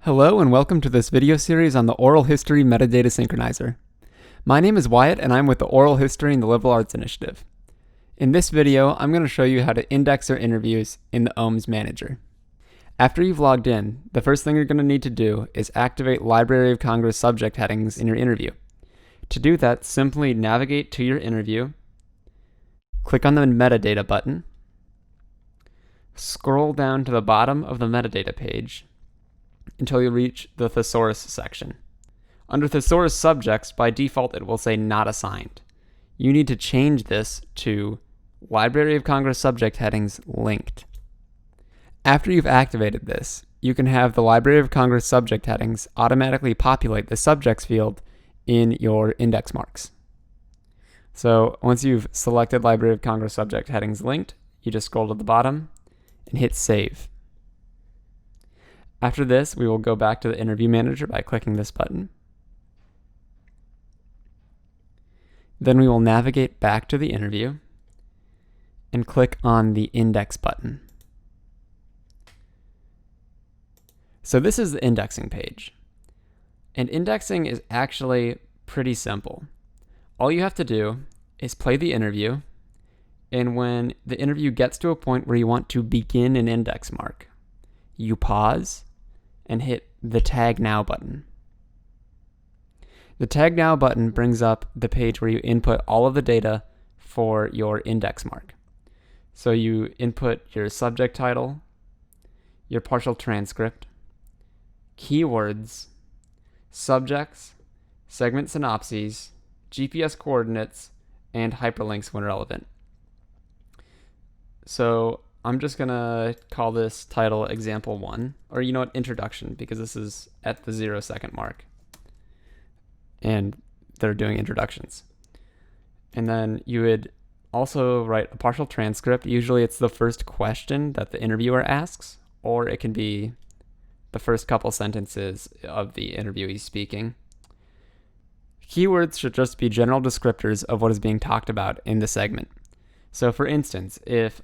Hello and welcome to this video series on the Oral History Metadata Synchronizer. My name is Wyatt and I'm with the Oral History and the Liberal Arts Initiative. In this video, I'm going to show you how to index your interviews in the OHMS Manager. After you've logged in, the first thing you're going to need to do is activate Library of Congress subject headings in your interview. To do that, simply navigate to your interview, click on the Metadata button, scroll down to the bottom of the metadata page, until you reach the thesaurus section. Under thesaurus subjects, by default it will say not assigned. You need to change this to Library of Congress subject headings linked. After you've activated this, you can have the Library of Congress subject headings automatically populate the subjects field in your index marks. So once you've selected Library of Congress subject headings linked, you just scroll to the bottom and hit save. After this, we will go back to the interview manager by clicking this button. Then we will navigate back to the interview and click on the index button. So this is the indexing page. And indexing is actually pretty simple. All you have to do is play the interview, and when the interview gets to a point where you want to begin an index mark, you pause and hit the Tag Now button. The Tag Now button brings up the page where you input all of the data for your index mark. So you input your subject title, your partial transcript, keywords, subjects, segment synopses, GPS coordinates, and hyperlinks when relevant. So I'm just going to call this title example 1, or you know what, introduction, because this is at the 0-second mark. And they're doing introductions. And then you would also write a partial transcript. Usually it's the first question that the interviewer asks, or it can be the first couple sentences of the interviewee speaking. Keywords should just be general descriptors of what is being talked about in the segment. So for instance, if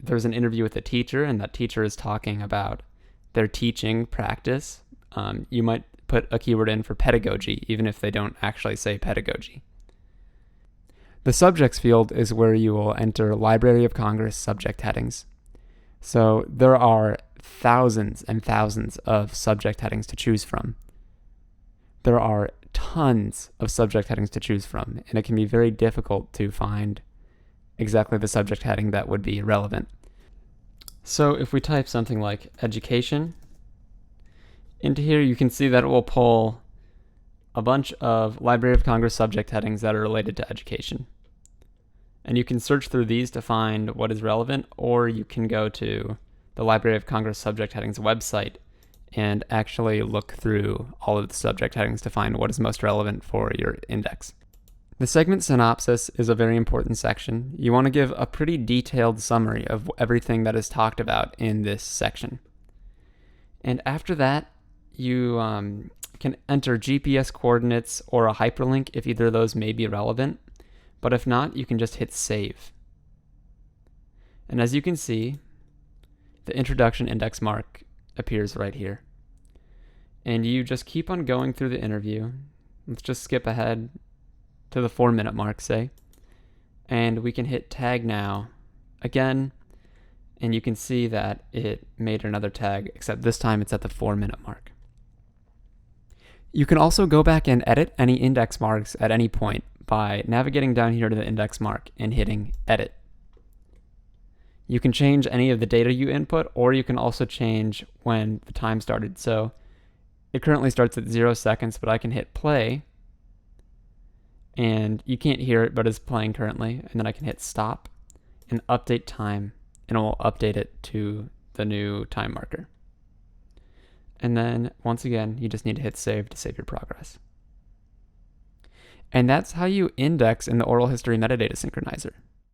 there's an interview with a teacher and that teacher is talking about their teaching practice, you might put a keyword in for pedagogy, even if they don't actually say pedagogy. The subjects field is where you will enter Library of Congress subject headings. So there are thousands and thousands of subject headings to choose from. There are tons of subject headings to choose from, and it can be very difficult to find exactly the subject heading that would be relevant. So if we type something like education into here, you can see that it will pull a bunch of Library of Congress subject headings that are related to education. And you can search through these to find what is relevant, or you can go to the Library of Congress subject headings website and actually look through all of the subject headings to find what is most relevant for your index. The segment synopsis is a very important section. You want to give a pretty detailed summary of everything that is talked about in this section. And after that, you can enter GPS coordinates or a hyperlink if either of those may be relevant. But if not, you can just hit save. And as you can see, the introduction index mark appears right here. And you just keep on going through the interview. Let's just skip ahead to the 4-minute mark, say, and we can hit Tag Now again, and you can see that it made another tag, except this time it's at the 4-minute mark. You can also go back and edit any index marks at any point by navigating down here to the index mark and hitting Edit. You can change any of the data you input, or you can also change when the time started. So it currently starts at 0 seconds, but I can hit play, and you can't hear it, but it's playing currently. And then I can hit stop and update time, and it will update it to the new time marker. And then once again, you just need to hit save to save your progress. And that's how you index in the Oral History Metadata Synchronizer.